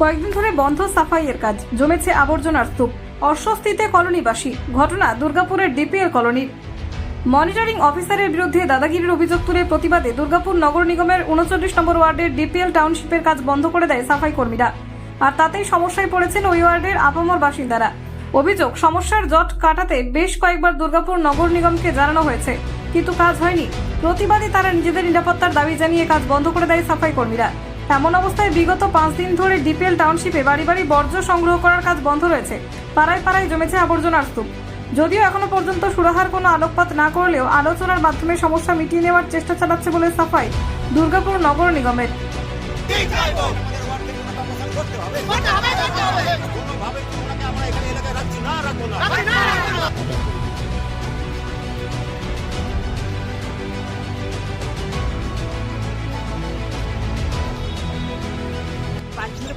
কয়েকদিন ধরে বন্ধ সাফাইয়ের কাজ, জমেছে আবর্জনার স্তূপ, অস্বস্তিতে কলোনিবাসী। ঘটনা দুর্গাপুরের ডিপিএল কলোনির। মনিটরিং অফিসারের বিরুদ্ধে দাদাগিরির অভিযোগ তুলে প্রতিবাদে দুর্গাপুর নগর নিগমের 39 নম্বর ওয়ার্ডের ডিপিএল টাউনশিপের কাজ বন্ধ করে দেয় সাফাই কর্মীরা। আর তাতেই সমস্যায় পড়েছেন ওই ওয়ার্ডের আপামর বাসিন্দারা। অভিযোগ, সমস্যার জট কাটাতে বেশ কয়েকবার দুর্গাপুর নগর নিগমকে জানানো হয়েছে, কিন্তু কাজ হয়নি। প্রতিবাদে তারা নিজেদের নিরাপত্তার দাবি জানিয়ে কাজ বন্ধ করে দেয় সাফাই কর্মীরা। এমন অবস্থায় বিগত 5 দিন ধরে ডিপিএল টাউনশিপে বাড়ি বাড়ি বর্জ্য সংগ্রহ করার কাজ বন্ধ রয়েছে। পাড়ায় পাড়ায় জমেছে আবর্জনার স্তূপ। যদিও এখনো পর্যন্ত সুরাহার কোনো আলোকপাত না করলেও আলোচনার মাধ্যমে সমস্যা মিটিয়ে নেওয়ার চেষ্টা চালাচ্ছে বলে সাফাই দুর্গাপুর নগর নিগমের।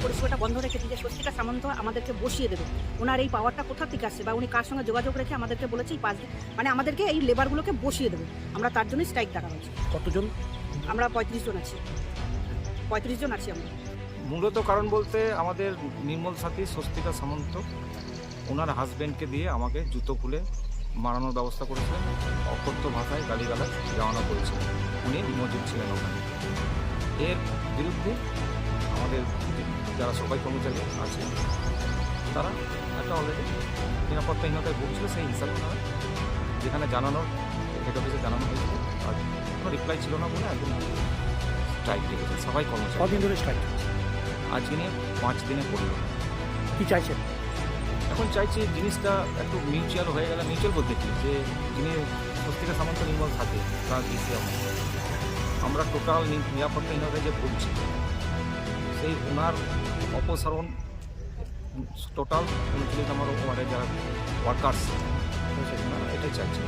পরিষেবাটা বন্ধ রেখে দিয়ে স্বস্তিকা সামন্ত আমাদেরকে বসিয়ে দেবে। ওনার এই পাওয়ারটা কোথা থেকে আসছে বা উনি কার সঙ্গে যোগাযোগ রেখে আমাদেরকে বলেছে এই 5 দিন মানে আমাদেরকে এই লেবারগুলোকে বসিয়ে দেবে। আমরা তার জন্যই স্ট্রাইক ডাকা হয়েছে। কতজন? আমরা 35 জন আছি। 35 জন আছি আমরা। মূলত কারণ বলতে আমাদের নির্মল সাথী স্বস্তিকা সামন্ত ওনার হাজব্যান্ডকে দিয়ে আমাকে জুতো খুলে মারানোর ব্যবস্থা করেছিলেন। অকথ্য ভাষায় গালিগালাজ দেওয়ানো করেছিলেন। উনি মজুদ ছিলেন ওখানে। এর বিরুদ্ধে আমাদের যারা সবাই কর্মচারী আছে তারা একটা অলরেডি নিরাপত্তাহীনতায় ভুগছিল, সেই হিসাবে তারা যেখানে জানানোর হেড অফিসে জানানো হয়েছিল আর কোনো রিপ্লাই ছিল না বলে একদিন স্ট্রাইক ডেকেছে সবাই কর্মচারী। কদিন ধরে স্ট্রাইক? আজকে নিয়ে 5 দিনে পড়ল। কি চাইছেন এখন? চাইছি জিনিসটা একটু মিউচুয়াল হয়ে গেলে। মিউচুয়াল বলতে কি, যে যিনি স্বস্তিকা সামন্ত নির্মল থাকে তার দিচ্ছি আমরা টোটাল নিরাপত্তাহীনতায় যে ভুগছি, সেই ওনার অপসারণ টোটাল 39 নম্বর ওয়ার্ডের যারা ওয়ার্কার্স এটাই চাইছে।